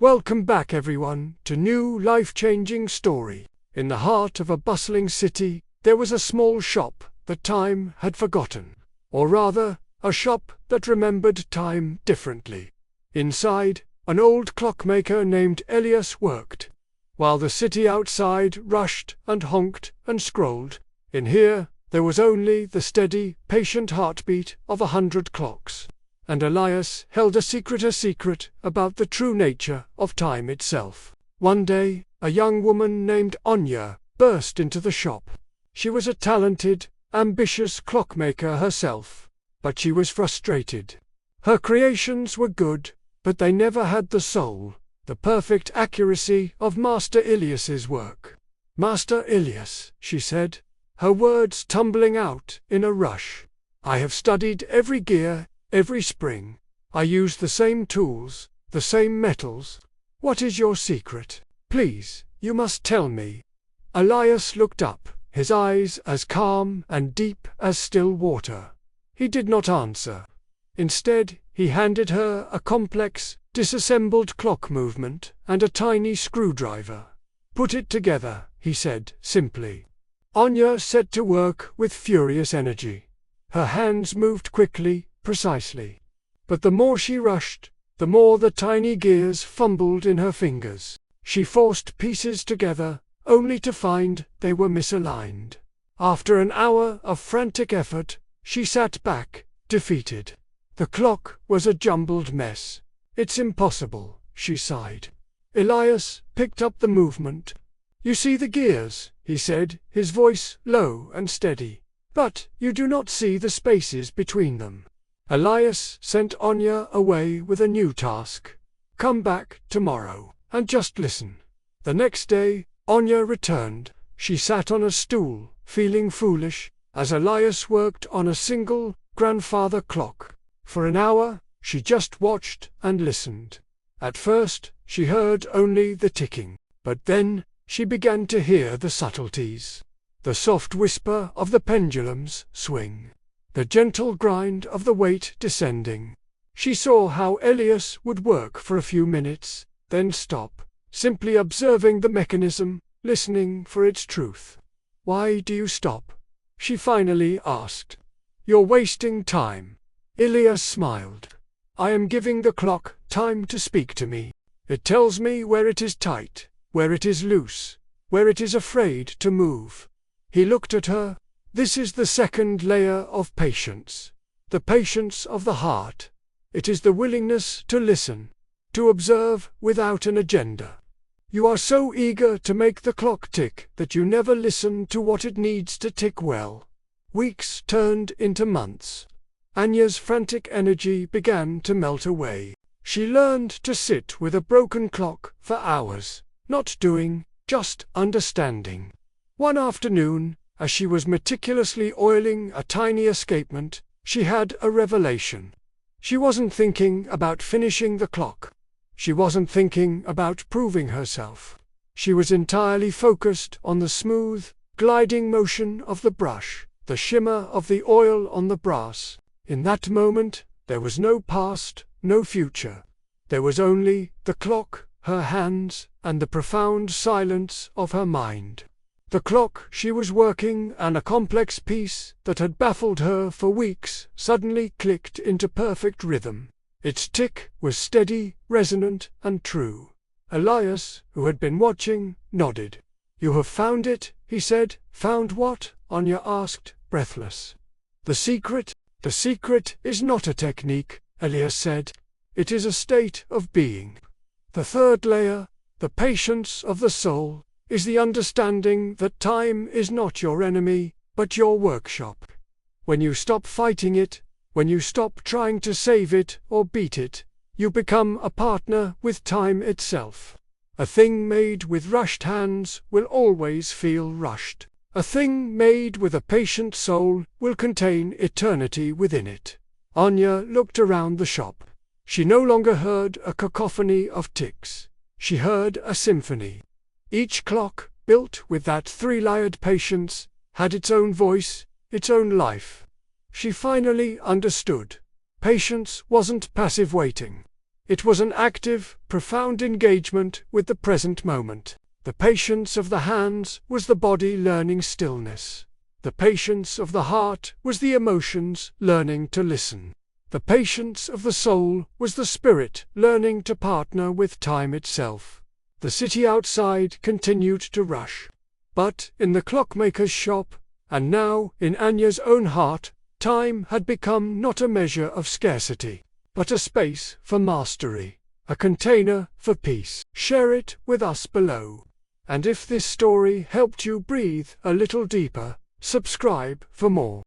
Welcome back everyone to new life-changing story. In the heart of a bustling city, there was a small shop that time had forgotten. Or rather, a shop that remembered time differently. Inside, an old clockmaker named Elias worked, while the city outside rushed and honked and scrolled. In here, there was only the steady, patient heartbeat of 100 clocks. And Elias held a secret about the true nature of time itself. One day, a young woman named Anya burst into the shop. She was a talented, ambitious clockmaker herself, but she was frustrated. Her creations were good, but they never had the soul, the perfect accuracy of Master Elias's work. "Master Elias," she said, her words tumbling out in a rush, "I have studied every gear, every spring. I use the same tools, the same metals. What is your secret? Please, you must tell me." Elias looked up, his eyes as calm and deep as still water. He did not answer. Instead, he handed her a complex, disassembled clock movement and a tiny screwdriver. "Put it together," he said simply. Anya set to work with furious energy. Her hands moved quickly, precisely. But the more she rushed, the more the tiny gears fumbled in her fingers. She forced pieces together, only to find they were misaligned. After an hour of frantic effort, she sat back, defeated. The clock was a jumbled mess. "It's impossible," she sighed. Elias picked up the movement. "You see the gears," he said, his voice low and steady. "But you do not see the spaces between them." Elias sent Anya away with a new task. "Come back tomorrow, and just listen." The next day, Anya returned. She sat on a stool, feeling foolish, as Elias worked on a single grandfather clock. For an hour, she just watched and listened. At first, she heard only the ticking, but then she began to hear the subtleties. The soft whisper of the pendulum's swing. The gentle grind of the weight descending. She saw how Elias would work for a few minutes, then stop, simply observing the mechanism, listening for its truth. "Why do you stop?" she finally asked. "You're wasting time." Elias smiled. "I am giving the clock time to speak to me. It tells me where it is tight, where it is loose, where it is afraid to move." He looked at her. "This is the second layer of patience. The patience of the heart. It is the willingness to listen, to observe without an agenda. You are so eager to make the clock tick that you never listen to what it needs to tick well." Weeks turned into months. Anya's frantic energy began to melt away. She learned to sit with a broken clock for hours, not doing, just understanding. One afternoon, as she was meticulously oiling a tiny escapement, she had a revelation. She wasn't thinking about finishing the clock. She wasn't thinking about proving herself. She was entirely focused on the smooth, gliding motion of the brush, the shimmer of the oil on the brass. In that moment, there was no past, no future. There was only the clock, her hands, and the profound silence of her mind. The clock she was working on, a complex piece that had baffled her for weeks, suddenly clicked into perfect rhythm. Its tick was steady, resonant, and true. Elias, who had been watching, nodded. "You have found it," he said. "Found what?" Anya asked, breathless. "The secret? The secret is not a technique," Elias said. "It is a state of being. The third layer, the patience of the soul, is the understanding that time is not your enemy, but your workshop. When you stop fighting it, when you stop trying to save it or beat it, you become a partner with time itself. A thing made with rushed hands will always feel rushed. A thing made with a patient soul will contain eternity within it." Anya looked around the shop. She no longer heard a cacophony of ticks. She heard a symphony. Each clock, built with that three-layered patience, had its own voice, its own life. She finally understood. Patience wasn't passive waiting. It was an active, profound engagement with the present moment. The patience of the hands was the body learning stillness. The patience of the heart was the emotions learning to listen. The patience of the soul was the spirit learning to partner with time itself. The city outside continued to rush. But in the clockmaker's shop, and now in Anya's own heart, time had become not a measure of scarcity, but a space for mastery, a container for peace. Share it with us below. And if this story helped you breathe a little deeper, subscribe for more.